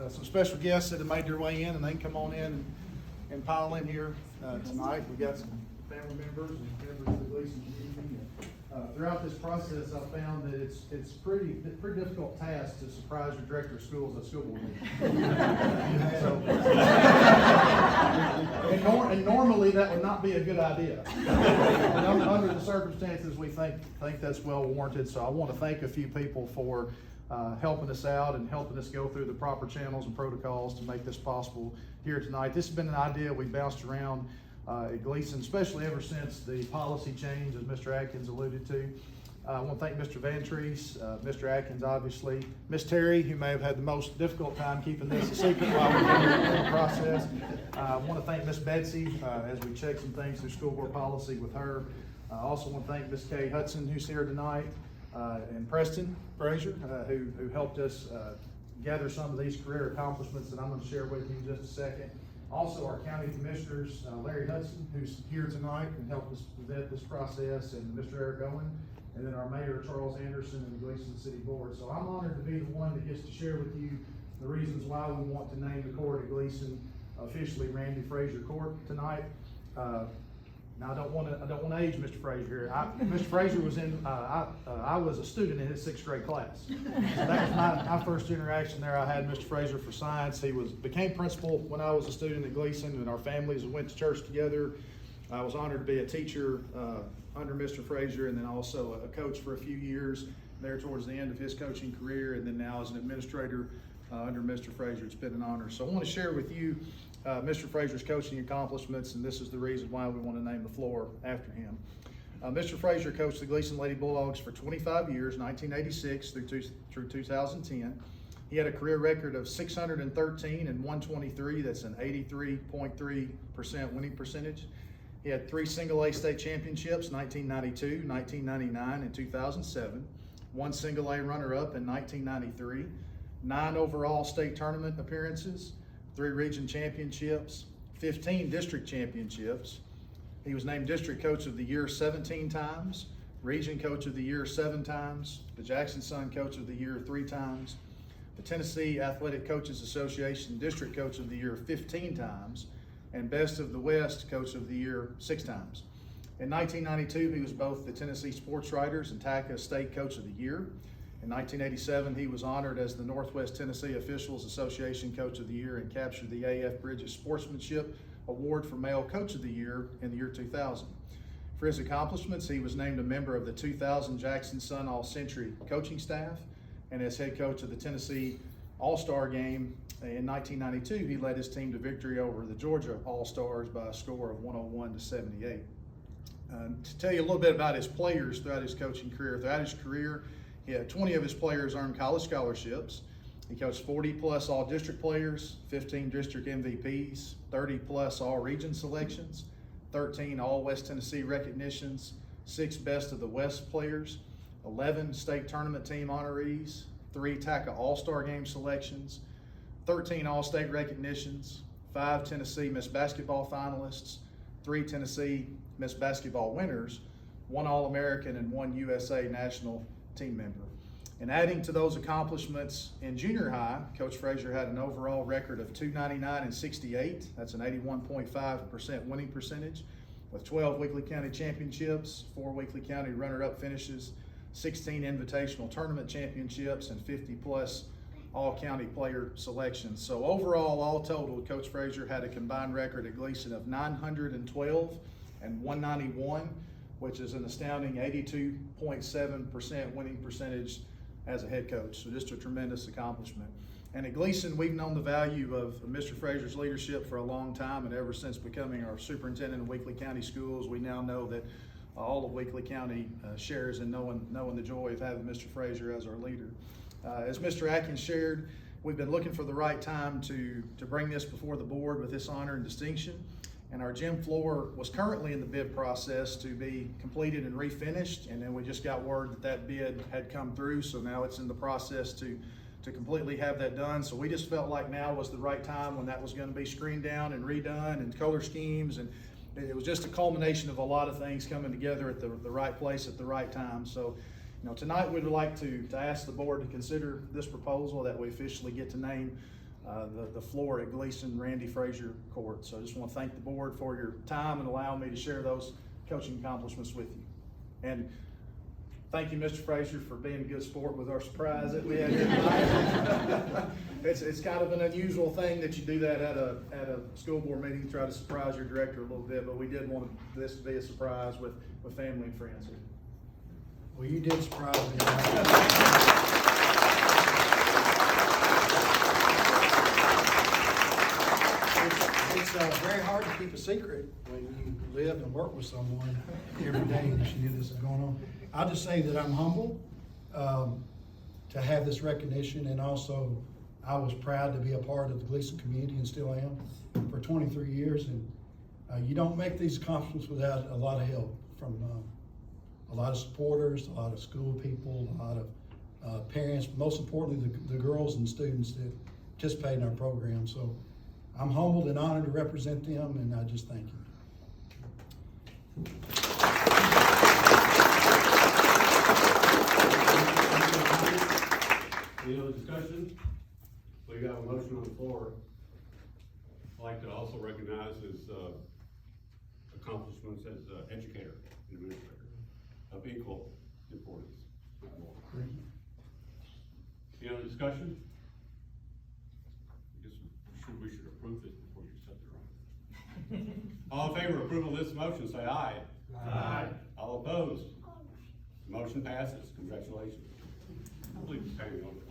some special guests that have made their way in, and they can come on in and pile in here tonight. We got some family members and members of the Gleason community. Throughout this process, I found that it's pretty difficult task to surprise your director of schools at school board meeting. And normally that would not be a good idea. But under the circumstances, we think that's well warranted. So I want to thank a few people for helping us out and helping us go through the proper channels and protocols to make this possible here tonight. This has been an idea we bounced around at Gleason, especially ever since the policy change, as Mr. Atkins alluded to. I want to thank Mr. Vantrease, Mr. Atkins, obviously, Ms. Terry, who may have had the most difficult time keeping this a secret while we're going through the process. I want to thank Ms. Betsy as we check some things through school board policy with her. I also want to thank Ms. Kay Hudson, who's here tonight, and Preston Frazier, who helped us gather some of these career accomplishments that I'm going to share with you in just a second. Also, our county commissioners, Larry Hudson, who's here tonight and helped us vet this process, and Mr. Eric Owen, and then our mayor, Charles Anderson, and the Gleason City Board. So I'm honored to be the one that gets to share with you the reasons why we want to name the court at Gleason officially Randy Frazier Court tonight. Now I don't want to age Mr. Frazier here. Mr. Frazier was in. I was a student in his 6th grade class. So that was my first interaction there. I had Mr. Frazier for science. He became principal when I was a student at Gleason, and our families went to church together. I was honored to be a teacher under Mr. Frazier, and then also a coach for a few years there towards the end of his coaching career, and then now as an administrator under Mr. Frazier. It's been an honor. So I want to share with you Mr. Frazier's coaching accomplishments, and this is the reason why we want to name the floor after him. Mr. Frazier coached the Gleason Lady Bulldogs for 25 years, 1986 through 2010. He had a career record of 613 and 123. That's an 83.3% winning percentage. He had 3 single A state championships, 1992, 1999, and 2007. 1 single A runner-up in 1993. 9 overall state tournament appearances. 3 region championships, 15 district championships. He was named District Coach of the Year 17 times, Region Coach of the Year 7 times, the Jackson Sun Coach of the Year 3 times, the Tennessee Athletic Coaches Association District Coach of the Year 15 times, and Best of the West Coach of the Year 6 times. In 1992, he was both the Tennessee Sports Writers and TACA State Coach of the Year. In 1987, he was honored as the Northwest Tennessee Officials Association Coach of the Year and captured the A.F. Bridges Sportsmanship Award for Male Coach of the Year in the year 2000. For his accomplishments, he was named a member of the 2000 Jackson Sun All-Century coaching staff, and as head coach of the Tennessee All-Star Game in 1992, he led his team to victory over the Georgia All-Stars by a score of 101-78. To tell you a little bit about his players throughout his coaching career, he had 20 of his players earned college scholarships. He coached 40 plus all district players, 15 district MVPs, 30 plus all region selections, 13 all West Tennessee recognitions, 6 best of the West players, 11 state tournament team honorees, 3 TACA All-Star Game selections, 13 all-state recognitions, 5 Tennessee Miss Basketball finalists, 3 Tennessee Miss Basketball winners, 1 All-American and 1 USA national team member. And adding to those accomplishments in junior high, Coach Frazier had an overall record of 299 and 68. That's an 81.5% winning percentage, with 12 Weakley County championships, 4 Weakley County runner-up finishes, 16 invitational tournament championships, and 50 plus all-county player selections. So overall, all total, Coach Frazier had a combined record at Gleason of 912 and 191, which is an astounding 82.7% winning percentage as a head coach. So just a tremendous accomplishment. And at Gleason, we've known the value of Mr. Frazier's leadership for a long time, and ever since becoming our superintendent of Weakley County Schools, we now know that all of Weakley County shares in knowing the joy of having Mr. Frazier as our leader. As Mr. Atkins shared, we've been looking for the right time to bring this before the board with this honor and distinction. And our gym floor was currently in the bid process to be completed and refinished, and then we just got word that bid had come through, so now it's in the process to completely have that done. So we just felt like now was the right time when that was going to be screened down and redone and color schemes, and it was just a culmination of a lot of things coming together at the right place at the right time. So, tonight we'd like to ask the board to consider this proposal that we officially get to name the floor at Gleason, Frazier Court. So I just want to thank the board for your time and allowing me to share those coaching accomplishments with you. And thank you, Mr. Frazier, for being a good sport with our surprise that we had here tonight. It's kind of an unusual thing that you do that at a school board meeting, try to surprise your director a little bit, but we did want this to be a surprise with family and friends here. Well, you did surprise me. It's very hard to keep a secret when you live and work with someone every day and you knew this is going on. I'll just say that I'm humbled to have this recognition, and also I was proud to be a part of the Gleason community and still am for 23 years. And you don't make these accomplishments without a lot of help from a lot of supporters, a lot of school people, a lot of parents, but most importantly the girls and students that participate in our program. So I'm humbled and honored to represent them, and I just thank you. Any other discussion? We got a motion on the floor. I'd like to also recognize his accomplishments as educator and administrator of equal importance. Any other discussion? I guess we should approve this before you accept it, right? All in favor of approval of this motion, say aye. Aye. All opposed? Motion passes. Congratulations. I believe it's hanging over.